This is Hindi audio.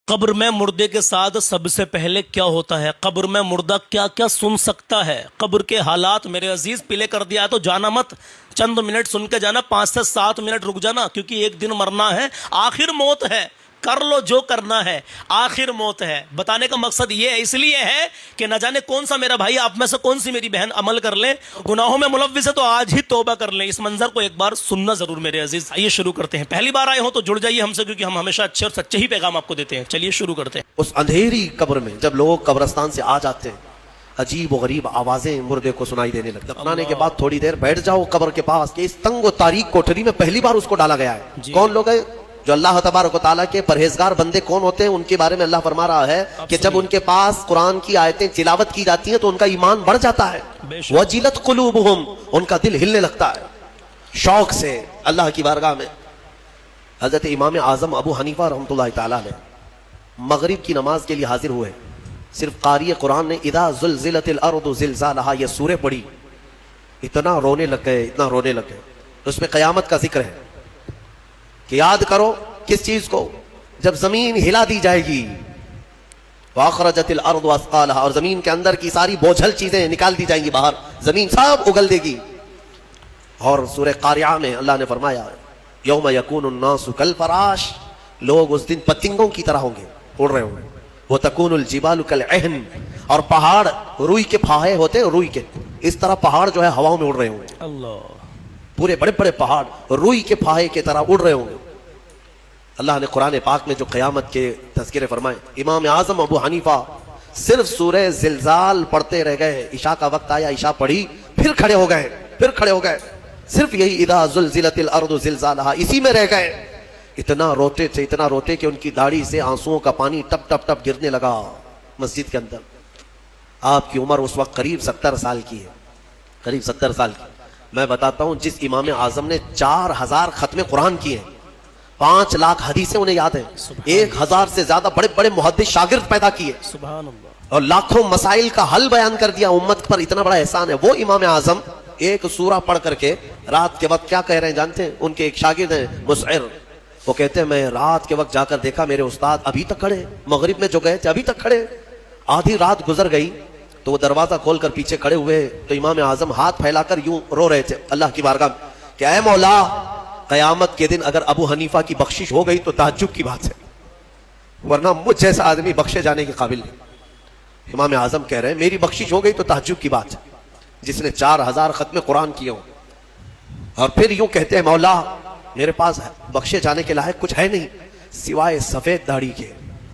कब्र में मुर्दे के साथ सबसे पहले क्या होता है? कब्र में मुर्दा क्या क्या सुन सकता है? कब्र के हालात मेरे अजीज पीले कर दिया है तो जाना मत, चंद मिनट सुन के जाना, 5 से 7 मिनट रुक जाना, क्योंकि एक दिन मरना है, आखिर मौत है, कर लो जो करना है, आखिर मौत है। बताने का मकसद ये है, इसलिए है कि न जाने कौन सा मेरा भाई, आप में से कौन सी मेरी बहन अमल कर ले, गुनाहों में मुलव्विस है तो आज ही तौबा कर ले। इस मंजर को एक बार सुनना जरूर मेरे अजीज। आइए शुरू करते हैं। पहली बार आए हो तो जुड़ जाइए हमसे, क्योंकि हम हमेशा अच्छे और सच्चे ही पैगाम आपको देते हैं। चलिए शुरू करते हैं। उस अंधेरी कब्र में जब लोग कब्रस्तान से आ जाते हैं, अजीब व गरीब आवाजें मुर्दे को सुनाई देने लगती। दफनाने के बाद थोड़ी देर बैठ जाओ कब्र के पास कि इस तंग व तारीक कोठरी में पहली बार उसको डाला गया है। कौन लोग हैं? जो अल्लाह तबारक व तआला के परहेजगार बंदे कौन होते हैं, उनके बारे में अल्लाह फरमा रहा है कि जब उनके पास कुरान की आयतें तिलावत की जाती हैं तो उनका ईमान बढ़ जाता है। वजिलत कुलूबुहुम, उनका दिल हिलने लगता है शौक से अल्लाह की बारगाह में। हजरत इमाम आजम अबू हनीफा रहमतुल्लाह तआला ने मगरिब की नमाज के लिए हाजिर हुए। सिर्फ कारी कुरान ने इदा ज़ुलज़िलतिल अर्दु ज़िलज़ालहा ये सूरह पढ़ी, इतना रोने लग गए, इतना रोने लग गए। उसमें क़यामत का जिक्र है कि याद करो किस चीज को, जब जमीन हिला दी जाएगी, वाखरजतिल अर्दु अस्क़ालहा, और जमीन के अंदर की सारी बोझल चीजें निकाल दी जाएंगी बाहर, जमीन सब उगल देगी। और सूरह कारिया में अल्लाह ने फरमाया यौम यकूनुन नासु कल फराश, लोग उस दिन पतंगों की तरह होंगे, उड़ रहे होंगे। वो तकूनुल जिबालु कल अहन, और पहाड़ रुई के फाहे होते हैं, रुई के इस तरह पहाड़ जो है हवाओं में उड़ रहे होंगे। अल्लाह, पूरे बड़े बड़े पहाड़ रुई के फाहे की तरह उड़ रहे होंगे। अल्लाह ने कुरान पाक में जो क़यामत के तज़किरे फरमाए, इमाम आज़म अबू हनीफा सिर्फ सूरह ज़िलज़ाल पढ़ते रह गए। इशा का वक्त आया, इशा पढ़ी, फिर खड़े हो गए, सिर्फ यही इदा ज़ुलज़िलतिल अर्दु ज़िलज़ालहा, इसी में रह गए। इतना रोते थे, इतना रोते कि उनकी दाढ़ी से आंसुओं का पानी टप टप टप गिरने लगा मस्जिद के अंदर। आपकी उम्र उस वक्त करीब 70 साल की है, करीब 70 साल की। मैं बताता हूं, जिस इमाम आजम ने 4000 खत्मे कुरान किए, 5 लाख हदीसें उन्हें याद है, 1000 से ज्यादा बड़े बड़े मुहद्दिस शागिर्द पैदा किए, सुभान अल्लाह, और और लाखों मसाइल का हल बयान कर दिया। उम्मत पर इतना बड़ा एहसान है। वो इमाम आजम एक सूरा पढ़ करके रात के वक्त क्या कह रहे हैं जानते हैं? उनके एक शागिर्द हैं मुसइर, वो कहते हैं मैं रात के वक्त जाकर देखा मेरे उस्ताद अभी तक खड़े, मगरिब में जो गए थे अभी तक खड़े। आधी रात गुजर गई तो वो दरवाजा खोलकर पीछे खड़े हुए तो इमाम आजम हाथ फैलाकर यूं रो रहे थे अल्लाह की बारगाह में, क्या है मौला, कयामत के दिन अगर अबू हनीफा की बख्शिश हो गई तो ताज्जुब की बात है, वरना मुझ जैसा आदमी बख्शे जाने के काबिल नहीं। इमाम आजम कह रहे हैं मेरी बख्शिश हो गई तो ताज्जुब की बात है, जिसने 4000 खत्मे कुरान किए हो। और फिर यूं कहते हैं मौला मेरे पास बख्शे जाने के लायक कुछ है नहीं सिवाय सफेद दाढ़ी के।